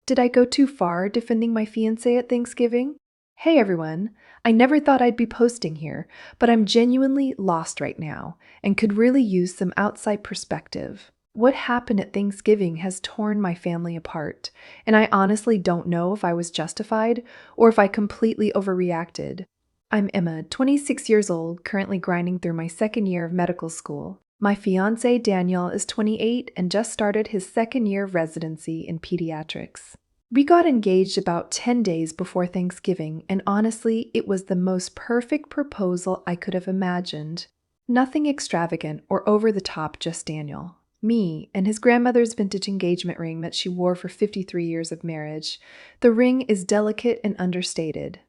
Did I go too far defending my fiancé at Thanksgiving? Hey everyone, I never thought I'd be posting here, but I'm genuinely lost right now and could really use some outside perspective. What happened at Thanksgiving has torn my family apart, and I honestly don't know if I was justified or if I completely overreacted. I'm Emma, 26 years old, currently grinding through my second year of medical school. My fiancé Daniel is 28 and just started his second year of residency in pediatrics. We got engaged about 10 days before Thanksgiving, and honestly, it was the most perfect proposal I could have imagined. Nothing extravagant or over the top, just Daniel, me, and his grandmother's vintage engagement ring that she wore for 53 years of marriage. The ring is delicate and understated.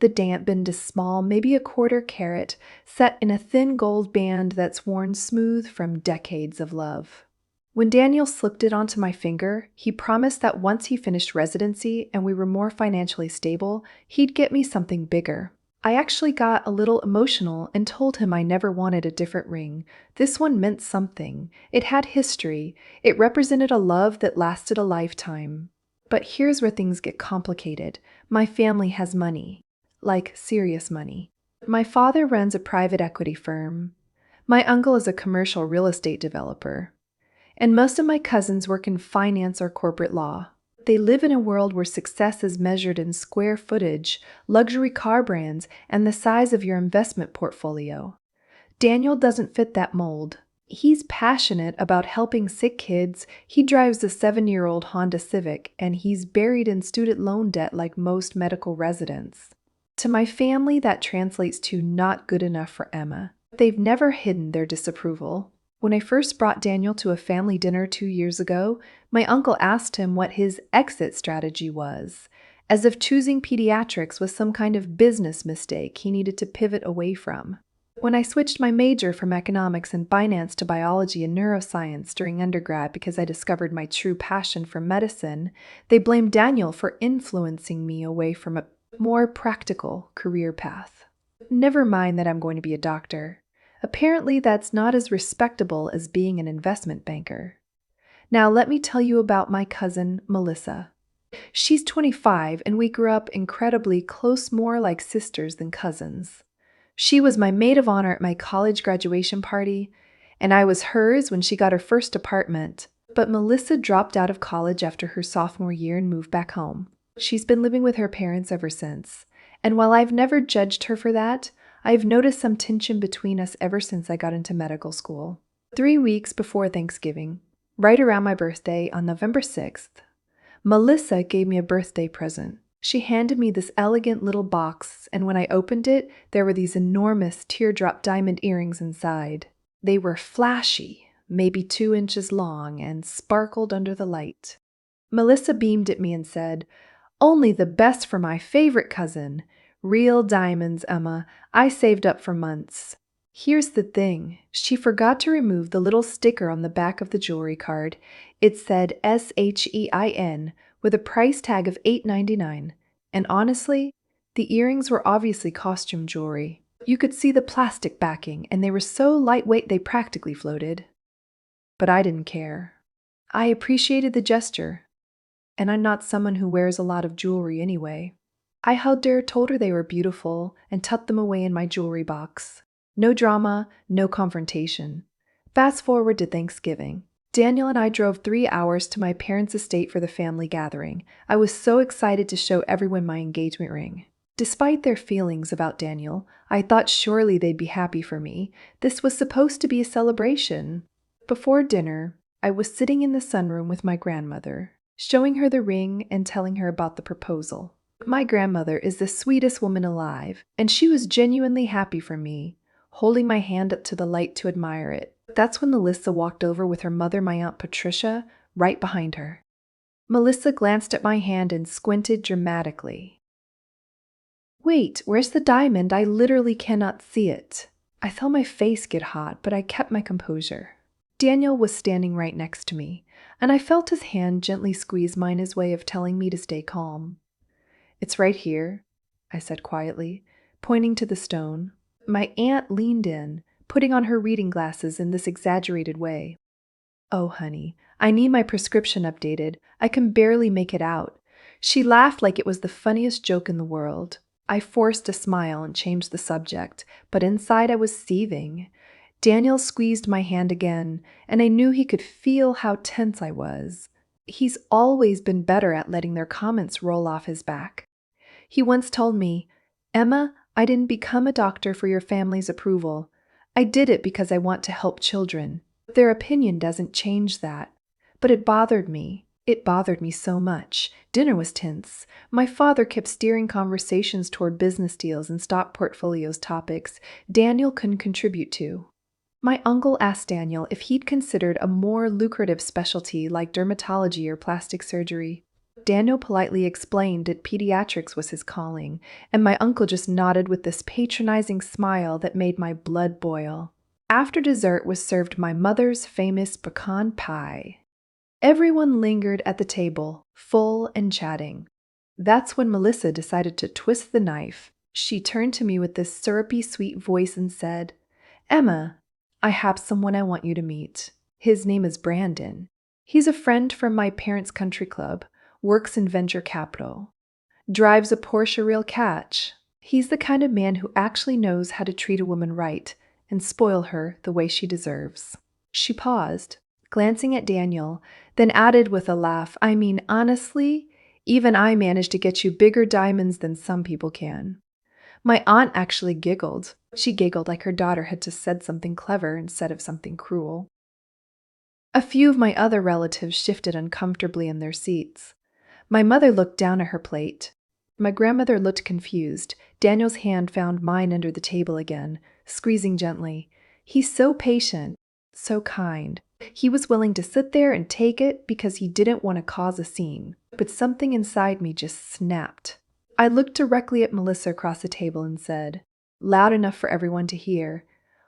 The band is small, maybe a quarter carat, set in a thin gold band that's worn smooth from decades of love. When Daniel slipped it onto my finger, he promised that once he finished residency and we were more financially stable, he'd get me something bigger. I actually got a little emotional and told him I never wanted a different ring. This one meant something. It had history. It represented a love that lasted a lifetime. But here's where things get complicated. My family has money. Like serious money. My father runs a private equity firm. My uncle is a commercial real estate developer. And most of my cousins work in finance or corporate law. They live in a world where success is measured in square footage, luxury car brands, and the size of your investment portfolio. Daniel doesn't fit that mold. He's passionate about helping sick kids, he drives a 7-year-old Honda Civic, and he's buried in student loan debt like most medical residents. To my family, that translates to not good enough for Emma. They've never hidden their disapproval. When I first brought Daniel to a family dinner 2 years ago, my uncle asked him what his exit strategy was, as if choosing pediatrics was some kind of business mistake he needed to pivot away from. When I switched my major from economics and finance to biology and neuroscience during undergrad because I discovered my true passion for medicine, they blamed Daniel for influencing me away from a more practical career path. Never mind that I'm going to be a doctor. Apparently, that's not as respectable as being an investment banker. Now, let me tell you about my cousin, Melissa. She's 25, and we grew up incredibly close, more like sisters than cousins. She was my maid of honor at my college graduation party, and I was hers when she got her first apartment. But Melissa dropped out of college after her sophomore year and moved back home. She's been living with her parents ever since, and while I've never judged her for that, I've noticed some tension between us ever since I got into medical school. 3 weeks before Thanksgiving, right around my birthday on November 6th, Melissa gave me a birthday present. She handed me this elegant little box, and when I opened it, there were these enormous teardrop diamond earrings inside. They were flashy, maybe 2 inches long, and sparkled under the light. Melissa beamed at me and said, "Only the best for my favorite cousin. Real diamonds, Emma. I saved up for months." Here's the thing. She forgot to remove the little sticker on the back of the jewelry card. It said SHEIN with a price tag of $8.99. And honestly, the earrings were obviously costume jewelry. You could see the plastic backing, and they were so lightweight they practically floated. But I didn't care. I appreciated the gesture. And I'm not someone who wears a lot of jewelry anyway. I hugged her, told her they were beautiful, and tucked them away in my jewelry box. No drama, no confrontation. Fast forward to Thanksgiving. Daniel and I drove 3 hours to my parents' estate for the family gathering. I was so excited to show everyone my engagement ring. Despite their feelings about Daniel, I thought surely they'd be happy for me. This was supposed to be a celebration. Before dinner, I was sitting in the sunroom with my grandmother, showing her the ring and telling her about the proposal. My grandmother is the sweetest woman alive, and she was genuinely happy for me, holding my hand up to the light to admire it. That's when Melissa walked over with her mother, my Aunt Patricia, right behind her. Melissa glanced at my hand and squinted dramatically. "Wait, where's the diamond? I literally cannot see it." I felt my face get hot, but I kept my composure. Daniel was standing right next to me, and I felt his hand gently squeeze mine, his way of telling me to stay calm. "It's right here," I said quietly, pointing to the stone. My aunt leaned in, putting on her reading glasses in this exaggerated way. "Oh, honey, I need my prescription updated. I can barely make it out. She laughed like it was the funniest joke in the world. I forced a smile and changed the subject, but inside I was seething. Daniel squeezed my hand again, and I knew he could feel how tense I was. He's always been better at letting their comments roll off his back. He once told me, "Emma, I didn't become a doctor for your family's approval. I did it because I want to help children. Their opinion doesn't change that." But it bothered me. It bothered me so much. Dinner was tense. My father kept steering conversations toward business deals and stock portfolios topics Daniel couldn't contribute to. My uncle asked Daniel if he'd considered a more lucrative specialty like dermatology or plastic surgery. Daniel politely explained that pediatrics was his calling, and my uncle just nodded with this patronizing smile that made my blood boil. After dessert was served my mother's famous pecan pie. Everyone lingered at the table, full and chatting. That's when Melissa decided to twist the knife. She turned to me with this syrupy sweet voice and said, "Emma, I have someone I want you to meet. His name is Brandon. He's a friend from my parents' country club, works in venture capital, drives a Porsche real catch. He's the kind of man who actually knows how to treat a woman right and spoil her the way she deserves." She paused, glancing at Daniel, then added with a laugh, "I mean, honestly, even I managed to get you bigger diamonds than some people can." My aunt actually giggled. She giggled like her daughter had just said something clever instead of something cruel. A few of my other relatives shifted uncomfortably in their seats. My mother looked down at her plate. My grandmother looked confused. Daniel's hand found mine under the table again, squeezing gently. He's so patient, so kind. He was willing to sit there and take it because he didn't want to cause a scene. But something inside me just snapped. I looked directly at Melissa across the table and said, loud enough for everyone to hear,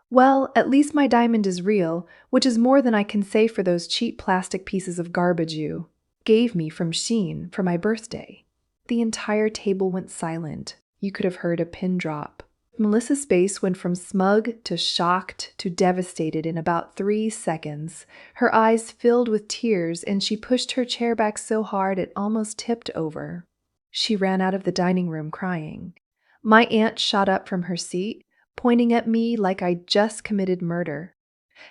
"Well, at least my diamond is real, which is more than I can say for those cheap plastic pieces of garbage you gave me from Shein for my birthday." The entire table went silent. You could have heard a pin drop. Melissa's face went from smug to shocked to devastated in about 3 seconds. Her eyes filled with tears, and she pushed her chair back so hard it almost tipped over. She ran out of the dining room crying. My aunt shot up from her seat, pointing at me like I'd just committed murder.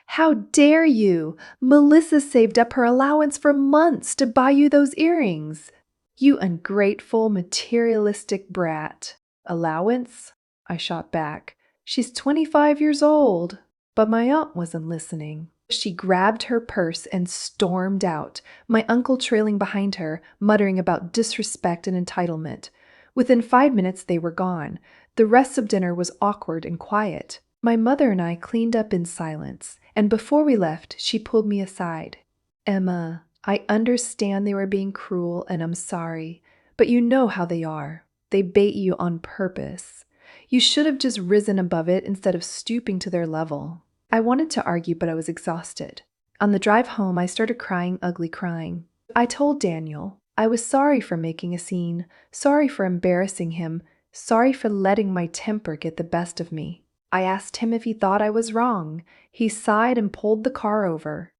"How dare you! Melissa saved up her allowance for months to buy you those earrings. You ungrateful, materialistic brat." "Allowance?" I shot back. "She's 25 years old." But my aunt wasn't listening. She grabbed her purse and stormed out, my uncle trailing behind her, muttering about disrespect and entitlement. Within 5 minutes they were gone. The rest of dinner was awkward and quiet. My mother and I cleaned up in silence, and before we left, she pulled me aside. "Emma, I understand they were being cruel, and I'm sorry, but you know how they are. They bait you on purpose. You should have just risen above it instead of stooping to their level." I wanted to argue, but I was exhausted. On the drive home, I started crying ugly crying. I told Daniel I was sorry for making a scene, sorry for embarrassing him, sorry for letting my temper get the best of me. I asked him if he thought I was wrong. He sighed and pulled the car over.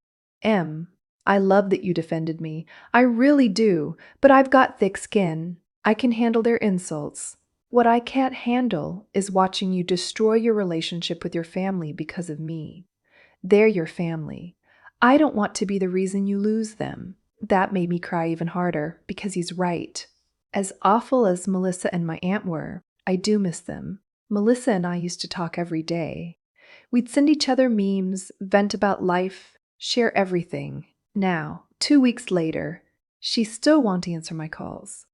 "Em, I love that you defended me. I really do, but I've got thick skin. I can handle their insults. What I can't handle is watching you destroy your relationship with your family because of me. They're your family. I don't want to be the reason you lose them." That made me cry even harder, because he's right. As awful as Melissa and my aunt were, I do miss them. Melissa and I used to talk every day. We'd send each other memes, vent about life, share everything. Now, 2 weeks later, she still won't answer my calls.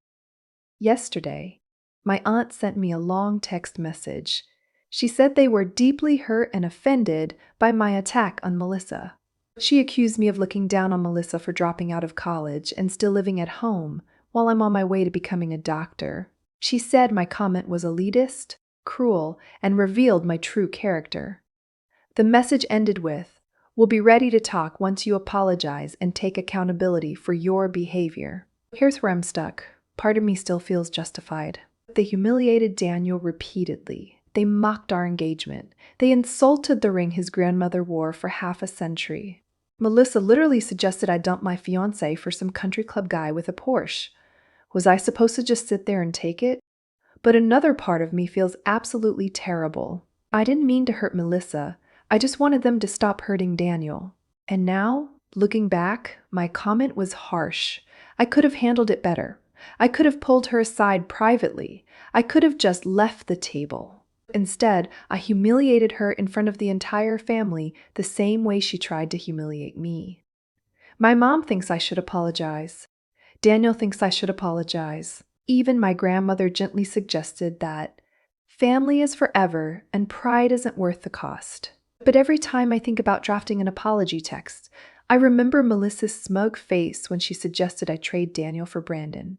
Yesterday, my aunt sent me a long text message. She said they were deeply hurt and offended by my attack on Melissa. She accused me of looking down on Melissa for dropping out of college and still living at home while I'm on my way to becoming a doctor. She said my comment was elitist, cruel, and revealed my true character. The message ended with, "We'll be ready to talk once you apologize and take accountability for your behavior." Here's where I'm stuck. Part of me still feels justified. They humiliated Daniel repeatedly. They mocked our engagement. They insulted the ring his grandmother wore for half a century. Melissa literally suggested I dump my fiancé for some country club guy with a Porsche. Was I supposed to just sit there and take it? But another part of me feels absolutely terrible. I didn't mean to hurt Melissa. I just wanted them to stop hurting Daniel. And now, looking back, my comment was harsh. I could have handled it better. I could have pulled her aside privately. I could have just left the table. Instead, I humiliated her in front of the entire family the same way she tried to humiliate me. My mom thinks I should apologize. Daniel thinks I should apologize. Even my grandmother gently suggested that family is forever and pride isn't worth the cost. But every time I think about drafting an apology text, I remember Melissa's smug face when she suggested I trade Daniel for Brandon.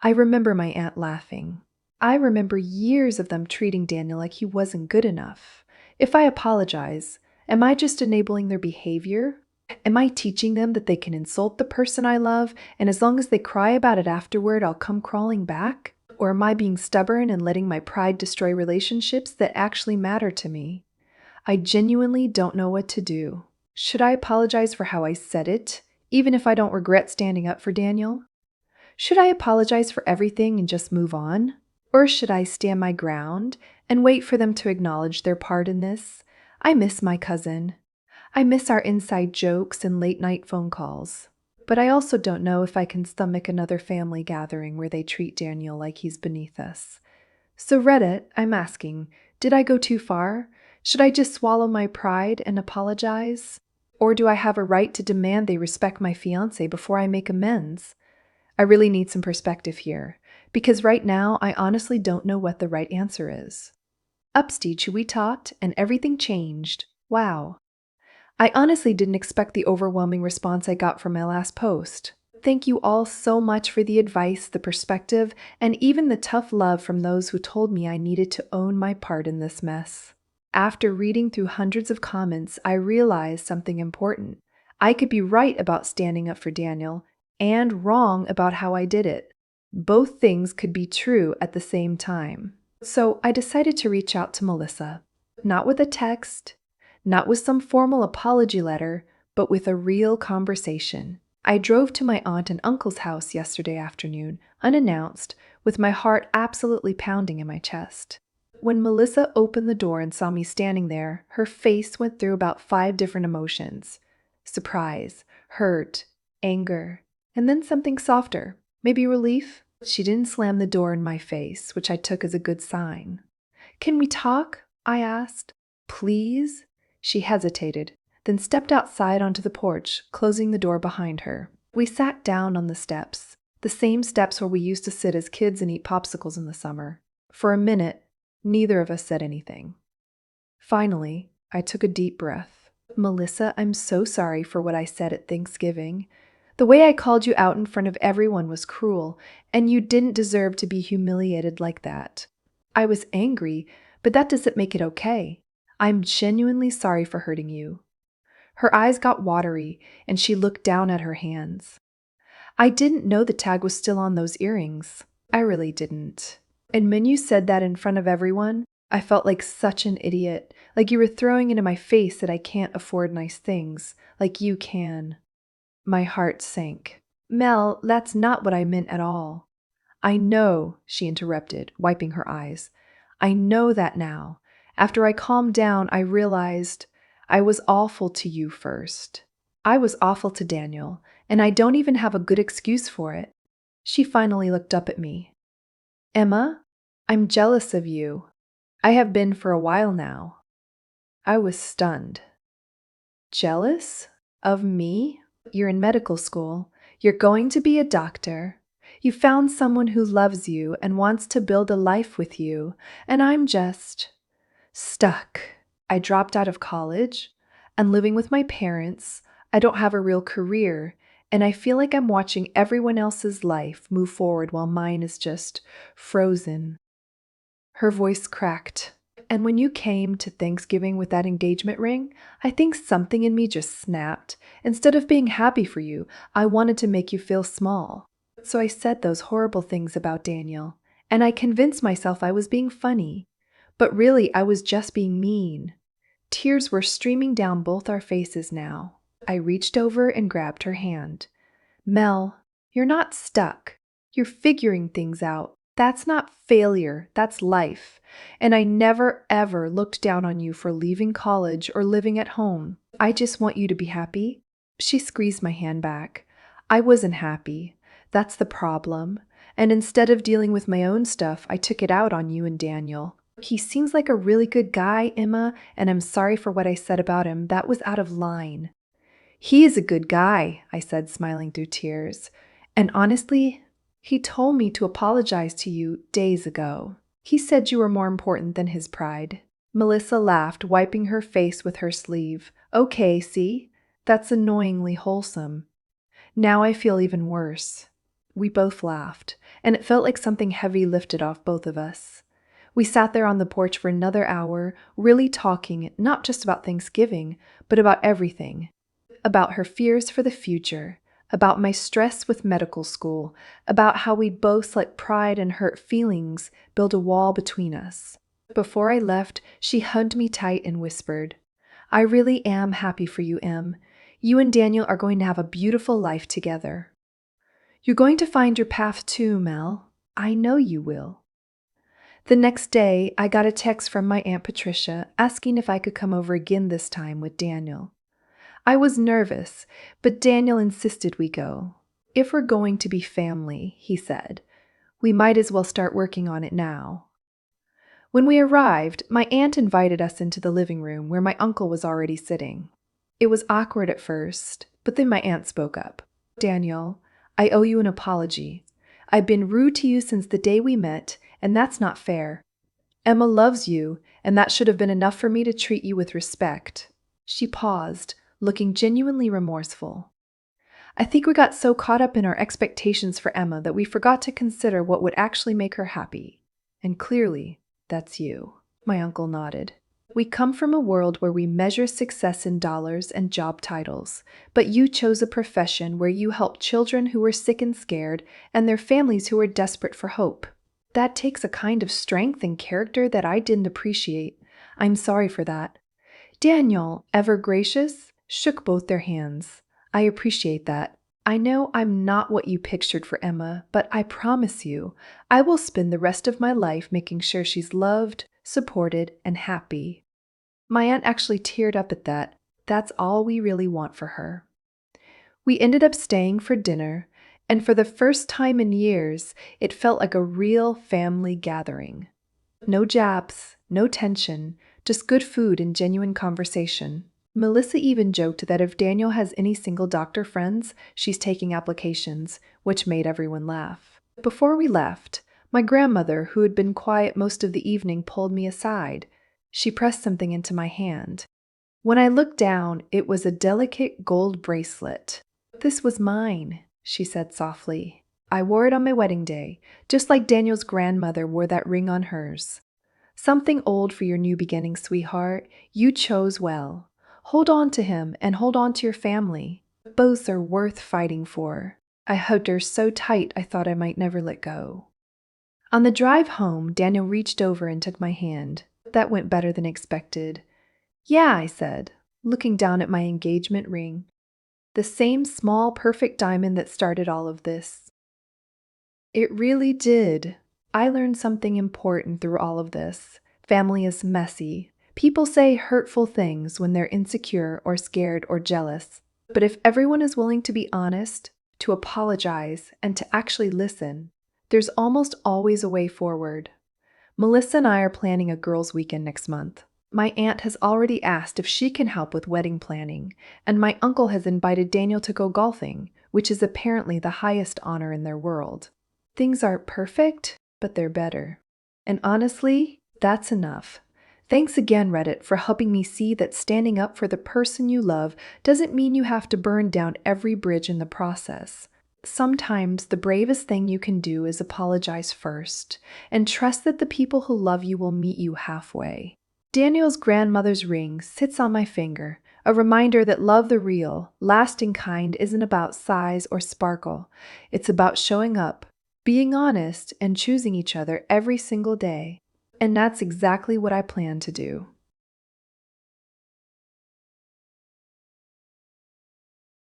I remember my aunt laughing. I remember years of them treating Daniel like he wasn't good enough. If I apologize, am I just enabling their behavior? Am I teaching them that they can insult the person I love, and as long as they cry about it afterward, I'll come crawling back? Or am I being stubborn and letting my pride destroy relationships that actually matter to me? I genuinely don't know what to do. Should I apologize for how I said it, even if I don't regret standing up for Daniel? Should I apologize for everything and just move on? Or should I stand my ground and wait for them to acknowledge their part in this? I miss my cousin. I miss our inside jokes and late-night phone calls. But I also don't know if I can stomach another family gathering where they treat Daniel like he's beneath us. So Reddit, I'm asking, did I go too far? Should I just swallow my pride and apologize? Or do I have a right to demand they respect my fiancé before I make amends? I really need some perspective here, because right now I honestly don't know what the right answer is. Upstage, we talked, and everything changed. Wow. I honestly didn't expect the overwhelming response I got from my last post. Thank you all so much for the advice, the perspective, and even the tough love from those who told me I needed to own my part in this mess. After reading through hundreds of comments, I realized something important. I could be right about standing up for Daniel and wrong about how I did it. Both things could be true at the same time. So I decided to reach out to Melissa, not with a text, not with some formal apology letter, but with a real conversation. I drove to my aunt and uncle's house yesterday afternoon, unannounced, with my heart absolutely pounding in my chest. When Melissa opened the door and saw me standing there, her face went through about 5 different emotions. Surprise, hurt, anger, and then something softer, maybe relief. She didn't slam the door in my face, which I took as a good sign. "Can we talk?" I asked. "Please?" She hesitated, then stepped outside onto the porch, closing the door behind her. We sat down on the steps, the same steps where we used to sit as kids and eat popsicles in the summer. For a minute, neither of us said anything. Finally, I took a deep breath. "Melissa, I'm so sorry for what I said at Thanksgiving. The way I called you out in front of everyone was cruel, and you didn't deserve to be humiliated like that. I was angry, but that doesn't make it okay. I'm genuinely sorry for hurting you." Her eyes got watery, and she looked down at her hands. "I didn't know the tag was still on those earrings. I really didn't. And when you said that in front of everyone, I felt like such an idiot, like you were throwing it in my face that I can't afford nice things, like you can." My heart sank. "Mel, that's not what I meant at all." "I know," she interrupted, wiping her eyes. "I know that now. After I calmed down, I realized I was awful to you first. I was awful to Daniel, and I don't even have a good excuse for it." She finally looked up at me. "Emma, I'm jealous of you. I have been for a while now." I was stunned. "Jealous? Of me? You're in medical school. You're going to be a doctor. You found someone who loves you and wants to build a life with you, and I'm just stuck. I dropped out of college. I'm living with my parents. I don't have a real career, and I feel like I'm watching everyone else's life move forward while mine is just frozen." Her voice cracked. "And when you came to Thanksgiving with that engagement ring, I think something in me just snapped. Instead of being happy for you, I wanted to make you feel small. So I said those horrible things about Daniel, and I convinced myself I was being funny. But really, I was just being mean." Tears were streaming down both our faces now. I reached over and grabbed her hand. "Mel, you're not stuck. You're figuring things out. That's not failure, that's life. And I never ever looked down on you for leaving college or living at home. I just want you to be happy." She squeezed my hand back. I wasn't happy. That's the problem. And instead of dealing with my own stuff, I took it out on you and Daniel. He seems like a really good guy, Emma, and I'm sorry for what I said about him. That was out of line. "He is a good guy," I said, smiling through tears. "And honestly, he told me to apologize to you days ago. He said you were more important than his pride." Melissa laughed, wiping her face with her sleeve. "Okay, see? That's annoyingly wholesome. Now I feel even worse." We both laughed, and it felt like something heavy lifted off both of us. We sat there on the porch for another hour, really talking not just about Thanksgiving, but about everything. About her fears for the future, about my stress with medical school, about how we'd both let pride and hurt feelings build a wall between us. Before I left, she hugged me tight and whispered, "I really am happy for you, Em. You and Daniel are going to have a beautiful life together." "You're going to find your path too, Mel. I know you will." The next day, I got a text from my Aunt Patricia asking if I could come over again this time with Daniel. I was nervous, but Daniel insisted we go. "If we're going to be family," he said, "we might as well start working on it now." When we arrived, my aunt invited us into the living room where my uncle was already sitting. It was awkward at first, but then my aunt spoke up. "Daniel, I owe you an apology. I've been rude to you since the day we met, and that's not fair. Emma loves you, and that should have been enough for me to treat you with respect." She paused, looking genuinely remorseful. "I think we got so caught up in our expectations for Emma that we forgot to consider what would actually make her happy. And clearly, that's you." My uncle nodded. "We come from a world where we measure success in dollars and job titles, but you chose a profession where you help children who were sick and scared and their families who were desperate for hope. That takes a kind of strength and character that I didn't appreciate. I'm sorry for that." Daniel, ever gracious, shook both their hands. "I appreciate that. I know I'm not what you pictured for Emma, but I promise you, I will spend the rest of my life making sure she's loved, supported, and happy." My aunt actually teared up at that. That's all we really want for her. We ended up staying for dinner, and for the first time in years, it felt like a real family gathering. No jabs, no tension, just good food and genuine conversation. Melissa even joked that if Daniel has any single doctor friends, she's taking applications, which made everyone laugh. Before we left, my grandmother, who had been quiet most of the evening, pulled me aside. She pressed something into my hand. When I looked down, it was a delicate gold bracelet. "This was mine," she said softly. "I wore it on my wedding day, just like Daniel's grandmother wore that ring on hers. Something old for your new beginning, sweetheart. You chose well. Hold on to him and hold on to your family. Both are worth fighting for." I hugged her so tight I thought I might never let go. On the drive home, Daniel reached over and took my hand. That went better than expected. "Yeah," I said, looking down at my engagement ring. The same small, perfect diamond that started all of this. It really did. I learned something important through all of this. Family is messy. People say hurtful things when they're insecure or scared or jealous. But if everyone is willing to be honest, to apologize, and to actually listen, there's almost always a way forward. Melissa and I are planning a girls' weekend next month. My aunt has already asked if she can help with wedding planning, and my uncle has invited Daniel to go golfing, which is apparently the highest honor in their world. Things aren't perfect, but they're better. And honestly, that's enough. Thanks again, Reddit, for helping me see that standing up for the person you love doesn't mean you have to burn down every bridge in the process. Sometimes the bravest thing you can do is apologize first, and trust that the people who love you will meet you halfway. Daniel's grandmother's ring sits on my finger, a reminder that love the real, lasting kind isn't about size or sparkle. It's about showing up, being honest, and choosing each other every single day. And that's exactly what I plan to do.